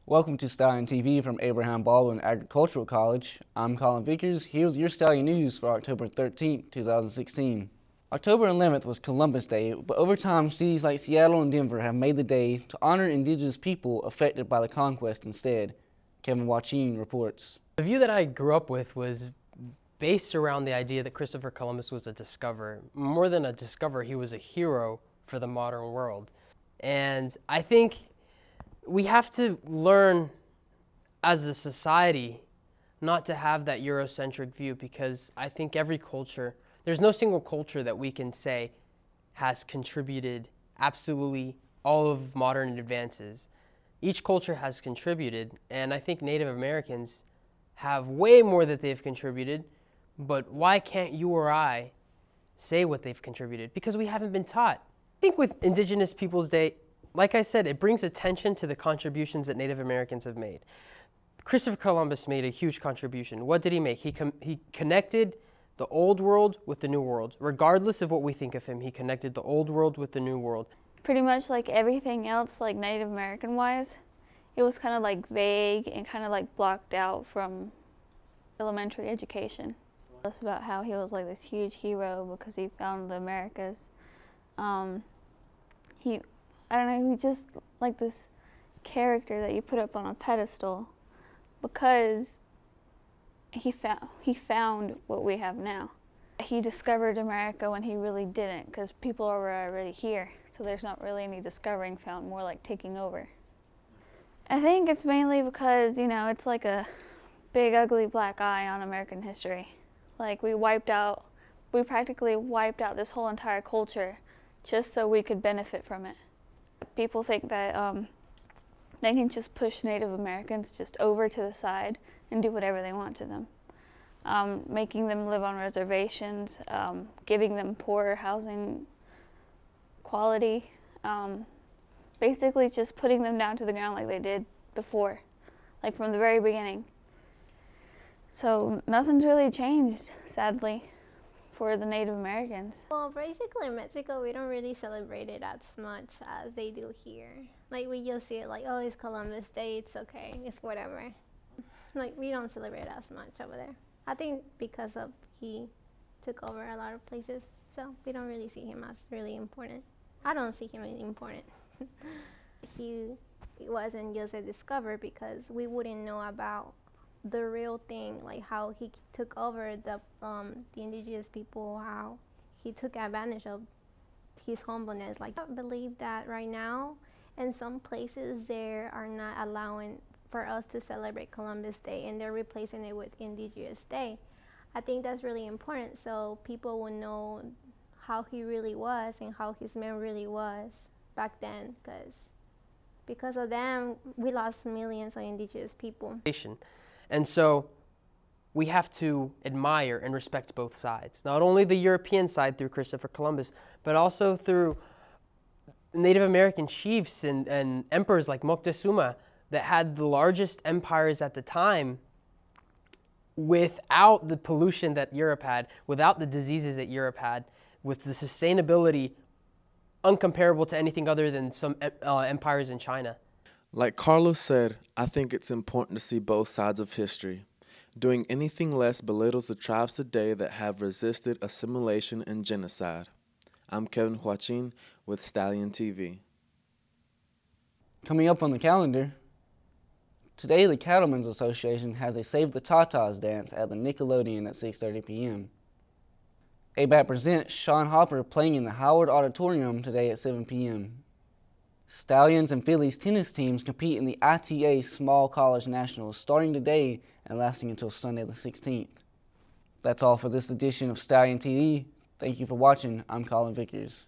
Welcome to Stallion TV from Abraham Baldwin Agricultural College. I'm Collin Vickers. Here's your Stallion News for October 13, 2016. October 11th was Columbus Day, but over time cities like Seattle and Denver have made the day to honor indigenous people affected by the conquest instead. Kevin Joaquin reports. The view that I grew up with was based around the idea that Cristopher Columbus was a discoverer. More than a discoverer, he was a hero for the modern world. And I think we have to learn as a society not to have that Eurocentric view, because I think every culture, there's no single culture that we can say has contributed absolutely all of modern advances. Each culture has contributed, and I think Native Americans have way more that they've contributed, but why can't you or I say what they've contributed? Because we haven't been taught. I think with Indigenous Peoples Day, like I said, it brings attention to the contributions that Native Americans have made. Cristopher Columbus made a huge contribution. What did he make? He connected the old world with the new world. Regardless of what we think of him, he connected the old world with the new world. Pretty much like everything else, like Native American-wise, it was kind of like vague and kind of like blocked out from elementary education. It's about how he was like this huge hero because he found the Americas. I don't know, he's just like this character that you put up on a pedestal because he found what we have now. He discovered America when he really didn't, because people were already here, so there's not really any discovering found, more like taking over. I think it's mainly because, you know, it's like a big ugly black eye on American history. Like we practically wiped out this whole entire culture just so we could benefit from it. People think that they can just push Native Americans just over to the side and do whatever they want to them. Making them live on reservations, giving them poor housing quality, basically just putting them down to the ground like they did before, like from the very beginning. So nothing's really changed, sadly, for the Native Americans. Well, basically in Mexico, we don't really celebrate it as much as they do here. Like, we just see it like, oh, it's Columbus Day, it's okay, it's whatever. Like, we don't celebrate it as much over there. I think because of he took over a lot of places, so we don't really see him as really important. I don't see him as important. He wasn't just a discoverer, because we wouldn't know about the real thing, like how he took over the indigenous people, how he took advantage of his humbleness. Like, I believe that right now in some places they are not allowing for us to celebrate Columbus Day, and they're replacing it with Indigenous Day. I think that's really important, so people will know how he really was and how his man really was back then, because of them we lost millions of indigenous people. And so we have to admire and respect both sides, not only the European side through Cristopher Columbus, but also through Native American chiefs and emperors like Moctezuma that had the largest empires at the time without the pollution that Europe had, without the diseases that Europe had, with the sustainability uncomparable to anything other than some empires in China. Like Carlos said, I think it's important to see both sides of history. Doing anything less belittles the tribes today that have resisted assimilation and genocide. I'm Kevin Joaquin with Stallion TV. Coming up on the calendar, today the Cattlemen's Association has a Save the Tatas dance at the Nickelodeon at 6:30 p.m. ABAC presents Sean Hopper playing in the Howard Auditorium today at 7 p.m. Stallions and Phillies tennis teams compete in the ITA Small College Nationals starting today and lasting until Sunday the 16th. That's all for this edition of Stallion TV. Thank you for watching. I'm Collin Vickers.